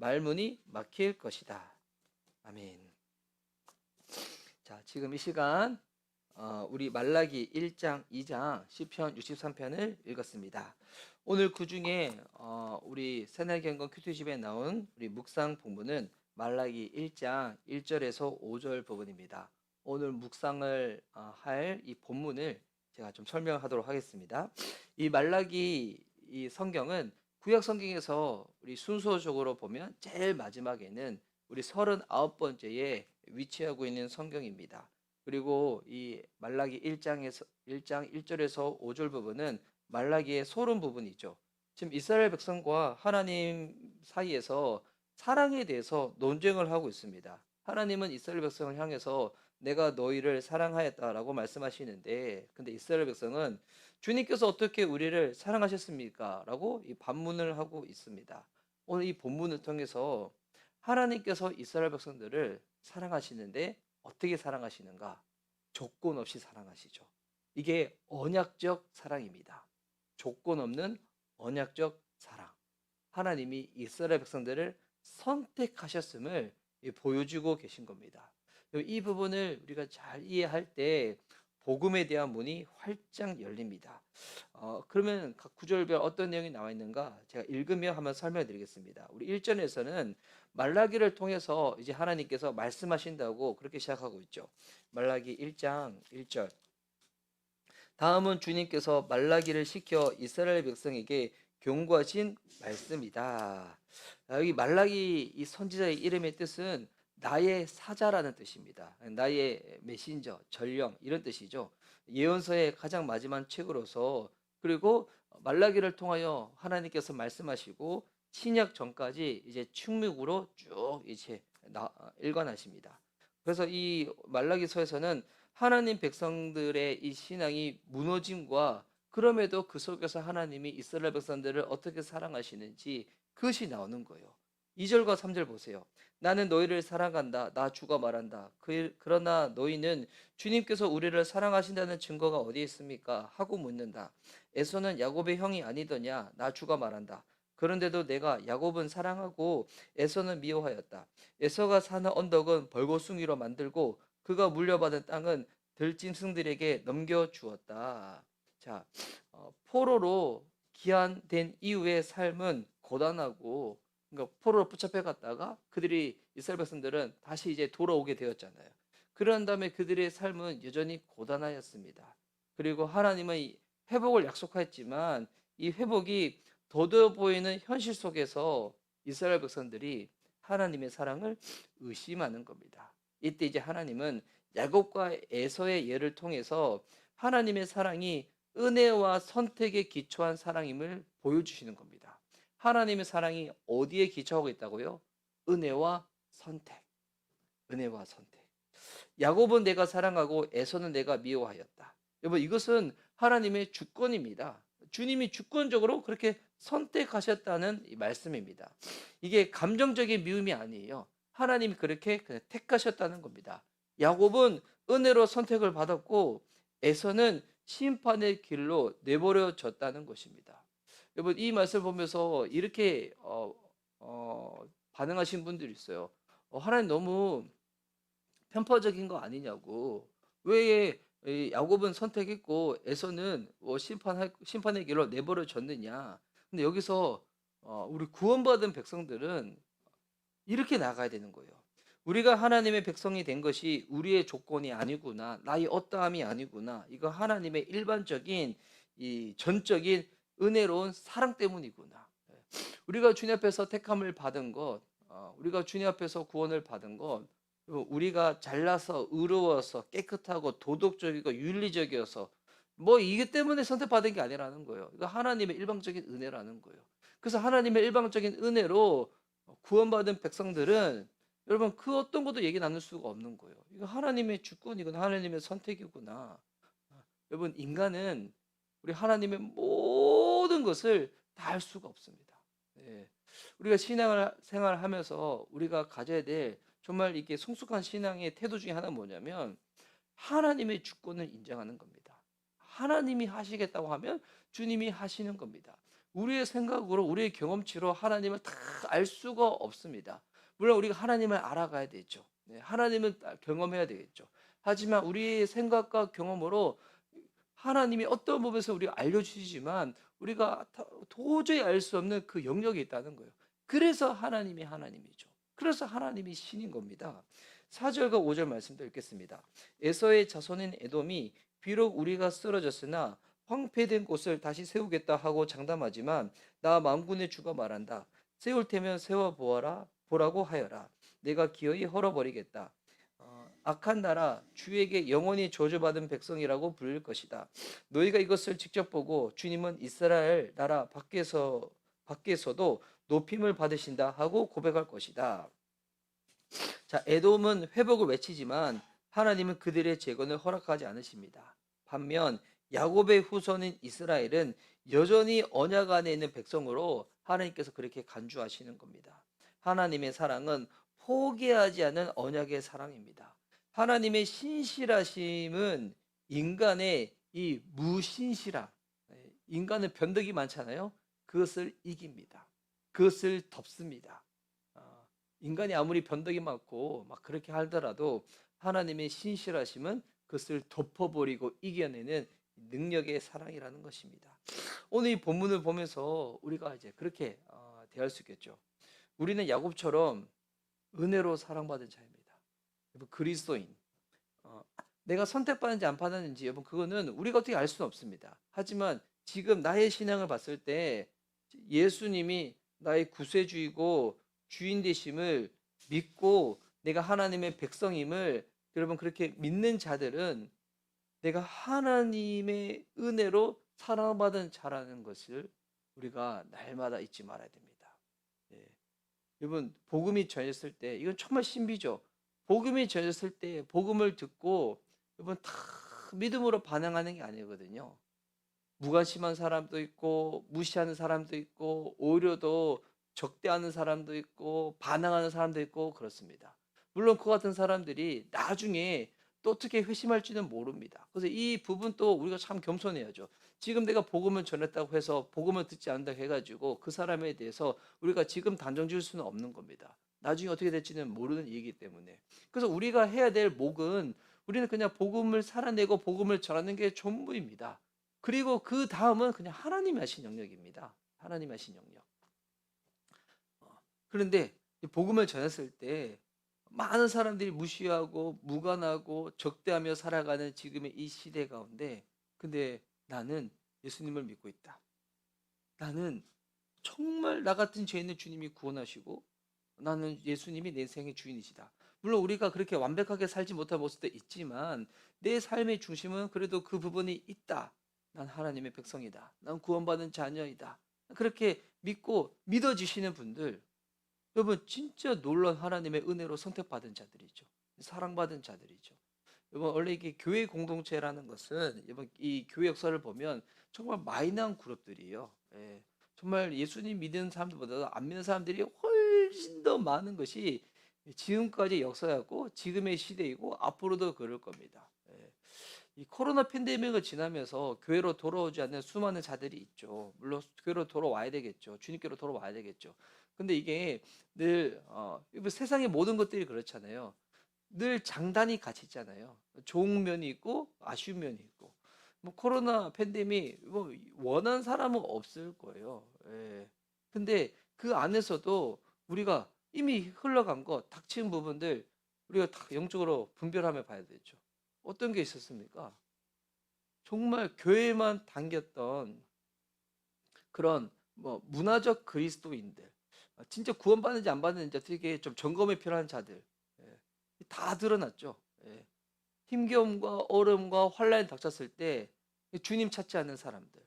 말문이 막힐 것이다. 아멘. 자, 지금 이 시간 우리 말라기 1장, 2장, 시편 63편을 읽었습니다. 오늘 그 중에 우리 새날경건 큐티집에 나온 우리 묵상 본문은 말라기 1장 1절에서 5절 부분입니다. 오늘 묵상을 할 이 본문을 제가 좀 설명하도록 하겠습니다. 이 말라기 이 성경은 구약 성경에서 우리 순서적으로 보면 제일 마지막에는 우리 39번째에 위치하고 있는 성경입니다. 그리고 이 말라기 1장 1절에서 5절 부분은 말라기의 소론 부분이죠. 지금 이스라엘 백성과 하나님 사이에서 사랑에 대해서 논쟁을 하고 있습니다. 하나님은 이스라엘 백성을 향해서 내가 너희를 사랑하였다라고 말씀하시는데, 근데 이스라엘 백성은 주님께서 어떻게 우리를 사랑하셨습니까? 라고 이 반문을 하고 있습니다. 오늘 이 본문을 통해서 하나님께서 이스라엘 백성들을 사랑하시는데 어떻게 사랑하시는가? 조건 없이 사랑하시죠. 이게 언약적 사랑입니다. 조건 없는 언약적 사랑. 하나님이 이스라엘 백성들을 선택하셨음을 보여주고 계신 겁니다. 이 부분을 우리가 잘 이해할 때 복음에 대한 문이 활짝 열립니다. 그러면 각 구절별 어떤 내용이 나와 있는가 제가 읽으며 한번 설명드리겠습니다. 우리 1절에서는 말라기를 통해서 이제 하나님께서 말씀하신다고 그렇게 시작하고 있죠. 말라기 1장 1절. 다음은 주님께서 말라기를 시켜 이스라엘 백성에게 경고하신 말씀이다. 여기 말라기 이 선지자의 이름의 뜻은 나의 사자라는 뜻입니다. 나의 메신저, 전령 이런 뜻이죠. 예언서의 가장 마지막 책으로서, 그리고 말라기를 통하여 하나님께서 말씀하시고 신약 전까지 이제 충묵으로 쭉 이제 일관하십니다. 그래서 이 말라기서에서는 하나님 백성들의 이 신앙이 무너짐과 그럼에도 그 속에서 하나님이 이스라엘 백성들을 어떻게 사랑하시는지 그것이 나오는 거예요. 2절과 3절 보세요. 나는 너희를 사랑한다. 나 주가 말한다. 그러나 너희는 주님께서 우리를 사랑하신다는 증거가 어디에 있습니까? 하고 묻는다. 에서는 야곱의 형이 아니더냐? 나 주가 말한다. 그런데도 내가 야곱은 사랑하고 에서는 미워하였다. 에서가 사는 언덕은 벌거숭이로 만들고 그가 물려받은 땅은 들짐승들에게 넘겨주었다. 자, 포로로 귀환된 이후의 삶은 고단하고, 그러니까 포로로 붙잡혀 갔다가 그들이 이스라엘 백성들은 다시 이제 돌아오게 되었잖아요. 그런 다음에 그들의 삶은 여전히 고단하였습니다. 그리고 하나님은 회복을 약속했지만 이 회복이 더뎌 보이는 현실 속에서 이스라엘 백성들이 하나님의 사랑을 의심하는 겁니다. 이때 이제 하나님은 야곱과 에서의 예를 통해서 하나님의 사랑이 은혜와 선택에 기초한 사랑임을 보여주시는 겁니다. 하나님의 사랑이 어디에 기초하고 있다고요? 은혜와 선택. 은혜와 선택. 야곱은 내가 사랑하고 에서는 내가 미워하였다. 여러분, 이것은 하나님의 주권입니다. 주님이 주권적으로 그렇게 선택하셨다는 말씀입니다. 이게 감정적인 미움이 아니에요. 하나님이 그렇게 택하셨다는 겁니다. 야곱은 은혜로 선택을 받았고 에서는 심판의 길로 내버려졌다는 것입니다. 여러분, 이 말씀을 보면서 이렇게 반응하신 분들이 있어요. 하나님 너무 편파적인 거 아니냐고. 왜 야곱은 선택했고 에서는 심판의 길로 내버려졌느냐. 근데 여기서 우리 구원받은 백성들은 이렇게 나가야 되는 거예요. 우리가 하나님의 백성이 된 것이 우리의 조건이 아니구나. 나의 어떠함이 아니구나. 이거 하나님의 일반적인 이 전적인 은혜로운 사랑 때문이구나. 우리가 주님 앞에서 택함을 받은 것, 우리가 주님 앞에서 구원을 받은 것, 우리가 잘나서 의로워서 깨끗하고 도덕적이고 윤리적이어서 뭐 이게 때문에 선택받은 게 아니라는 거예요. 이거 하나님의 일방적인 은혜라는 거예요. 그래서 하나님의 일방적인 은혜로 구원받은 백성들은 여러분 그 어떤 것도 얘기 나눌 수가 없는 거예요. 이거 하나님의 주권이구나, 하나님의 선택이구나. 여러분, 인간은 우리 하나님의 모든 것을 다 할 수가 없습니다. 예. 우리가 생활하면서 우리가 가져야 될 정말 이게 성숙한 신앙의 태도 중에 하나는 뭐냐면 하나님의 주권을 인정하는 겁니다. 하나님이 하시겠다고 하면 주님이 하시는 겁니다. 우리의 생각으로 우리의 경험치로 하나님을 다 알 수가 없습니다. 물론 우리가 하나님을 알아가야 되죠. 네, 하나님을 경험해야 되겠죠. 하지만 우리의 생각과 경험으로 하나님이 어떤 부분에서 우리가 알려주시지만 우리가 도저히 알 수 없는 그 영역이 있다는 거예요. 그래서 하나님이 하나님이죠. 그래서 하나님이 신인 겁니다. 4절과 5절 말씀도 읽겠습니다. 에서의 자손인 에돔이 비록 우리가 쓰러졌으나 황폐된 곳을 다시 세우겠다 하고 장담하지만 나 만군의 주가 말한다. 세울 테면 세워 보아라 보라고 하여라. 내가 기어이 헐어버리겠다. 악한 나라 주에게 영원히 저주받은 백성이라고 부를 것이다. 너희가 이것을 직접 보고 주님은 이스라엘 나라 밖에서도 높임을 받으신다 하고 고백할 것이다. 자, 에돔은 회복을 외치지만 하나님은 그들의 재건을 허락하지 않으십니다. 반면 야곱의 후손인 이스라엘은 여전히 언약 안에 있는 백성으로 하나님께서 그렇게 간주하시는 겁니다. 하나님의 사랑은 포기하지 않는 언약의 사랑입니다. 하나님의 신실하심은 인간의 이 무신실함, 인간은 변덕이 많잖아요. 그것을 이깁니다. 그것을 덮습니다. 인간이 아무리 변덕이 많고 막 그렇게 하더라도 하나님의 신실하심은 그것을 덮어버리고 이겨내는 능력의 사랑이라는 것입니다. 오늘 이 본문을 보면서 우리가 이제 그렇게 대할 수 있겠죠. 우리는 야곱처럼 은혜로 사랑받은 자입니다. 여러분, 그리스도인. 내가 선택받는지 안 받았는지 여러분 그거는 우리가 어떻게 알 수는 없습니다. 하지만 지금 나의 신앙을 봤을 때 예수님이 나의 구세주이고 주인 되심을 믿고 내가 하나님의 백성임을 여러분 그렇게 믿는 자들은 내가 하나님의 은혜로 사랑받은 자라는 것을 우리가 날마다 잊지 말아야 됩니다. 예. 여러분 복음이 전했을 때 이건 정말 신비죠. 복음이 전했을 때 복음을 듣고 여러분 다 믿음으로 반응하는 게 아니거든요. 무관심한 사람도 있고 무시하는 사람도 있고 오히려도 적대하는 사람도 있고 반항하는 사람도 있고 그렇습니다. 물론 그 같은 사람들이 나중에 또 어떻게 회심할지는 모릅니다. 그래서 이 부분 또 우리가 참 겸손해야죠. 지금 내가 복음을 전했다고 해서 복음을 듣지 않는다고 해가지고 그 사람에 대해서 우리가 지금 단정 지을 수는 없는 겁니다. 나중에 어떻게 될지는 모르는 일이기 때문에. 그래서 우리가 해야 될 목은 우리는 그냥 복음을 살아내고 복음을 전하는 게 전부입니다. 그리고 그 다음은 그냥 하나님이 하신 영역입니다. 하나님이 하신 영역. 그런데 복음을 전했을 때 많은 사람들이 무시하고 무관하고 적대하며 살아가는 지금의 이 시대 가운데 근데 나는 예수님을 믿고 있다. 나는 정말 나 같은 죄인을 주님이 구원하시고 나는 예수님이 내 인생의 주인이시다. 물론 우리가 그렇게 완벽하게 살지 못할 모습도 있지만 내 삶의 중심은 그래도 그 부분이 있다. 난 하나님의 백성이다. 난 구원받은 자녀이다. 그렇게 믿고 믿어지시는 분들 여러분 진짜 놀라운 하나님의 은혜로 선택받은 자들이죠. 사랑받은 자들이죠. 여러분 원래 이게 교회 공동체라는 것은 여러분 이 교회 역사를 보면 정말 마이너한 그룹들이에요. 예. 정말 예수님 믿는 사람들보다 안 믿는 사람들이 훨씬 더 많은 것이 지금까지 역사였고 지금의 시대이고 앞으로도 그럴 겁니다. 예. 이 코로나 팬데믹을 지나면서 교회로 돌아오지 않는 수많은 자들이 있죠. 물론 교회로 돌아와야 되겠죠. 주님께로 돌아와야 되겠죠. 근데 이게 늘 세상의 모든 것들이 그렇잖아요. 늘 장단이 같이 있잖아요. 좋은 면이 있고 아쉬운 면이 있고. 뭐 코로나 팬데믹 뭐 원하는 사람은 없을 거예요. 예. 근데 그 안에서도 우리가 이미 흘러간 것, 닥친 부분들 우리가 다 영적으로 분별하며 봐야 되죠. 어떤 게 있었습니까? 정말 교회만 당겼던 그런 뭐 문화적 그리스도인들, 진짜 구원받는지 안 받는지 어떻게 좀 점검이 필요한 자들, 예, 다 드러났죠. 예. 힘겨움과 얼음과 환란이 닥쳤을 때 주님 찾지 않는 사람들,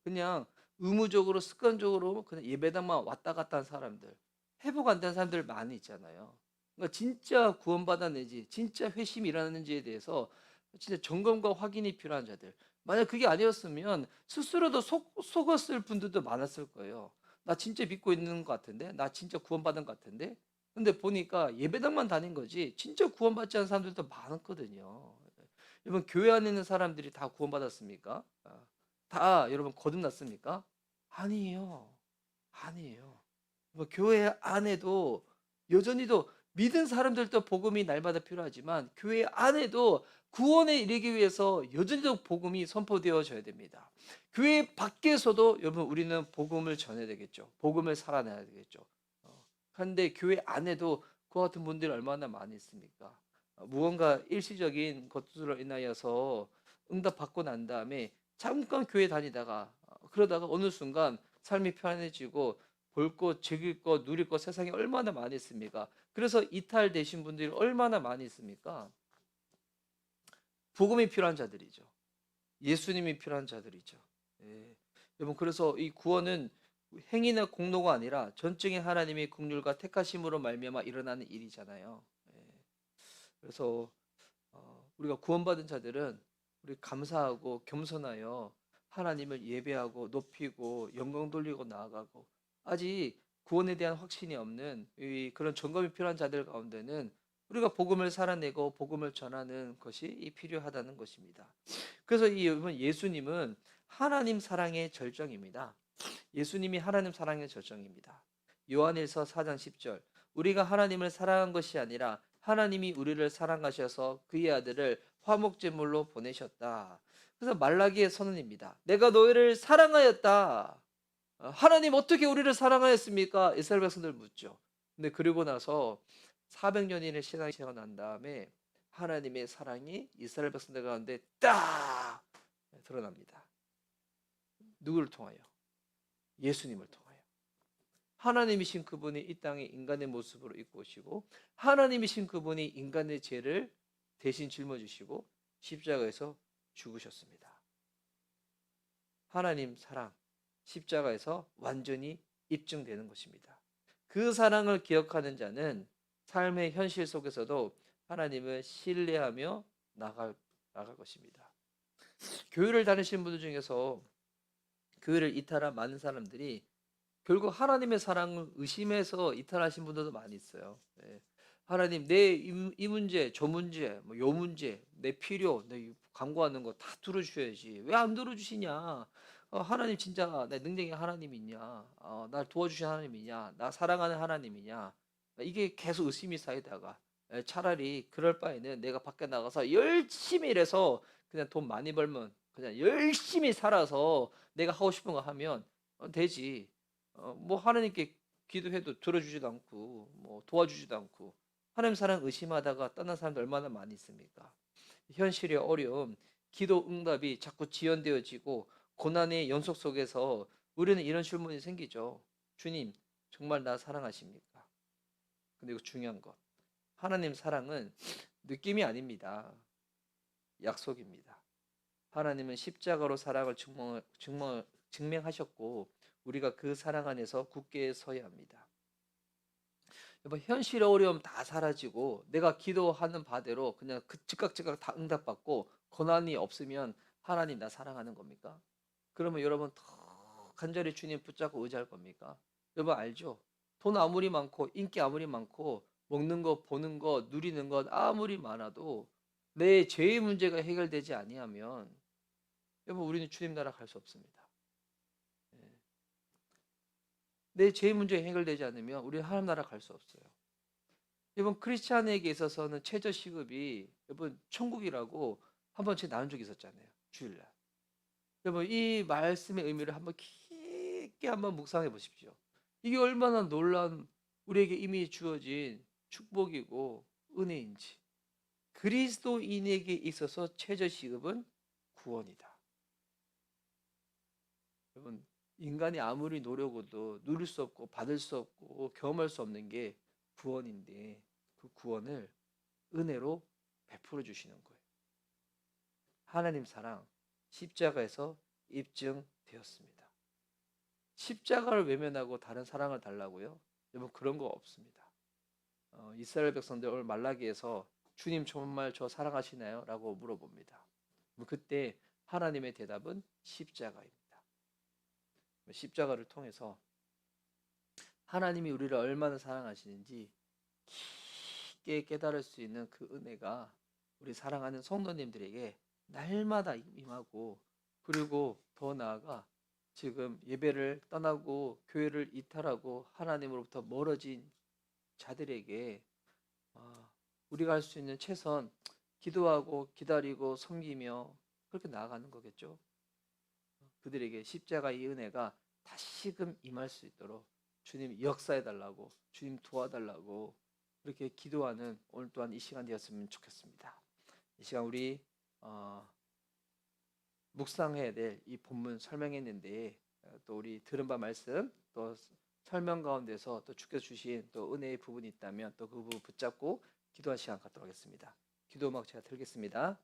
그냥 의무적으로 습관적으로 그냥 예배당만 왔다 갔다 한 사람들, 회복 안 된 사람들 많이 있잖아요. 그러니까 진짜 구원받았는지, 진짜 회심이 일어났는지에 대해서 진짜 점검과 확인이 필요한 자들. 만약 그게 아니었으면 스스로도 속았을 분들도 많았을 거예요. 나 진짜 믿고 있는 것 같은데, 나 진짜 구원받은 것 같은데. 근데 보니까 예배당만 다닌 거지, 진짜 구원받지 않은 사람들도 많았거든요. 여러분, 교회 안에 있는 사람들이 다 구원받았습니까? 다 여러분 거듭났습니까? 아니에요. 아니에요. 뭐 교회 안에도 여전히도 믿은 사람들도 복음이 날마다 필요하지만 교회 안에도 구원에 이르기 위해서 여전히도 복음이 선포되어져야 됩니다. 교회 밖에서도 여러분 우리는 복음을 전해야 되겠죠. 복음을 살아내야 되겠죠. 그런데 교회 안에도 그와 같은 분들이 얼마나 많이 있습니까? 무언가 일시적인 것들로 인하여서 응답받고 난 다음에 잠깐 교회 다니다가 그러다가 어느 순간 삶이 편해지고 볼 것, 즐길 것, 누릴 것 세상에 얼마나 많이 있습니까? 그래서 이탈되신 분들이 얼마나 많이 있습니까? 복음이 필요한 자들이죠. 예수님이 필요한 자들이죠. 예. 여러분 그래서 이 구원은 행위나 공로가 아니라 전적인 하나님의 긍휼과 택하심으로 말미암아 일어나는 일이잖아요. 예. 그래서 우리가 구원받은 자들은 우리 감사하고 겸손하여 하나님을 예배하고 높이고 영광 돌리고 나아가고 아직 구원에 대한 확신이 없는 그런 점검이 필요한 자들 가운데는 우리가 복음을 살아내고 복음을 전하는 것이 필요하다는 것입니다. 그래서 이 여러분 예수님은 하나님 사랑의 절정입니다. 예수님이 하나님 사랑의 절정입니다. 요한일서 4장 10절 우리가 하나님을 사랑한 것이 아니라 하나님이 우리를 사랑하셔서 그의 아들을 화목제물로 보내셨다. 그래서 말라기의 선언입니다. 내가 너희를 사랑하였다. 하나님 어떻게 우리를 사랑하였습니까? 이스라엘 백성들 묻죠. 근데 그리고 나서 400년인의 신앙이 지난 다음에 하나님의 사랑이 이스라엘 백성들 가운데 딱 드러납니다. 누구를 통하여? 예수님을 통하여. 하나님이신 그분이 이 땅에 인간의 모습으로 입고 오시고 하나님이신 그분이 인간의 죄를 대신 짊어지시고 십자가에서 죽으셨습니다. 하나님 사랑 십자가에서 완전히 입증되는 것입니다. 그 사랑을 기억하는 자는 삶의 현실 속에서도 하나님을 신뢰하며 나갈 것입니다. 교회를 다니시는 분들 중에서 교회를 이탈한 많은 사람들이 결국 하나님의 사랑을 의심해서 이탈하신 분들도 많이 있어요. 예. 하나님 내 이 문제 저 문제 뭐 요 문제 내 필요 내 간구하는 거 다 들어주셔야지 왜 안 들어주시냐. 하나님 진짜 내 능력이 하나님이냐, 날 도와주신 하나님이냐, 나 사랑하는 하나님이냐, 이게 계속 의심이 쌓이다가 차라리 그럴 바에는 내가 밖에 나가서 열심히 일해서 그냥 돈 많이 벌면 그냥 열심히 살아서 내가 하고 싶은 거 하면 되지. 뭐 하나님께 기도해도 들어주지도 않고 뭐 도와주지도 않고 하나님 사랑 의심하다가 떠난 사람들 얼마나 많이 있습니까? 현실의 어려움, 기도 응답이 자꾸 지연되어지고 고난의 연속 속에서 우리는 이런 질문이 생기죠. 주님, 정말 나 사랑하십니까? 근데 이거 중요한 것. 하나님 사랑은 느낌이 아닙니다. 약속입니다. 하나님은 십자가로 사랑을 증명하셨고 우리가 그 사랑 안에서 굳게 서야 합니다. 여러분 현실의 어려움 다 사라지고 내가 기도하는 바대로 그냥 즉각 다 응답받고 고난이 없으면 하나님 나 사랑하는 겁니까? 그러면 여러분 더 간절히 주님 붙잡고 의지할 겁니까? 여러분 알죠? 돈 아무리 많고 인기 아무리 많고 먹는 거 보는 거 누리는 것 아무리 많아도 내 죄의 문제가 해결되지 아니하면 여러분 우리는 주님 나라 갈 수 없습니다. 내 죄의 문제가 해결되지 않으면 우리는 하나님 나라 갈 수 없어요. 여러분 크리스찬에게 있어서는 최저 시급이 여러분 천국이라고 한번 제가 나눈 적이 있었잖아요. 주일날. 여러분 이 말씀의 의미를 한번 깊게 한번 묵상해 보십시오. 이게 얼마나 놀라운 우리에게 이미 주어진 축복이고 은혜인지. 그리스도인에게 있어서 최저 시급은 구원이다. 여러분 인간이 아무리 노력해도 누릴 수 없고 받을 수 없고 경험할 수 없는 게 구원인데 그 구원을 은혜로 베풀어 주시는 거예요. 하나님 사랑 십자가에서 입증되었습니다. 십자가를 외면하고 다른 사랑을 달라고요? 여러분 그런 거 없습니다. 이스라엘 백성들 오늘 말라기에서 주님 정말 저 사랑하시나요? 라고 물어봅니다. 그때 하나님의 대답은 십자가입니다. 십자가를 통해서 하나님이 우리를 얼마나 사랑하시는지 깊게 깨달을 수 있는 그 은혜가 우리 사랑하는 성도님들에게 날마다 임하고 그리고 더 나아가 지금 예배를 떠나고 교회를 이탈하고 하나님으로부터 멀어진 자들에게 우리가 할 수 있는 최선 기도하고 기다리고 섬기며 그렇게 나아가는 거겠죠. 그들에게 십자가의 은혜가 다시금 임할 수 있도록 주님 역사해 달라고, 주님 도와달라고 그렇게 기도하는 오늘 또한 이 시간 되었으면 좋겠습니다. 이 시간 우리 묵상해야 될 이 본문 설명했는데 또 우리 들은 바 말씀 또 설명 가운데서 또 주께서 주신 또 은혜의 부분이 있다면 또 그 부분 붙잡고 기도할 시간 갖도록 하겠습니다. 기도 음악 제가 들겠습니다.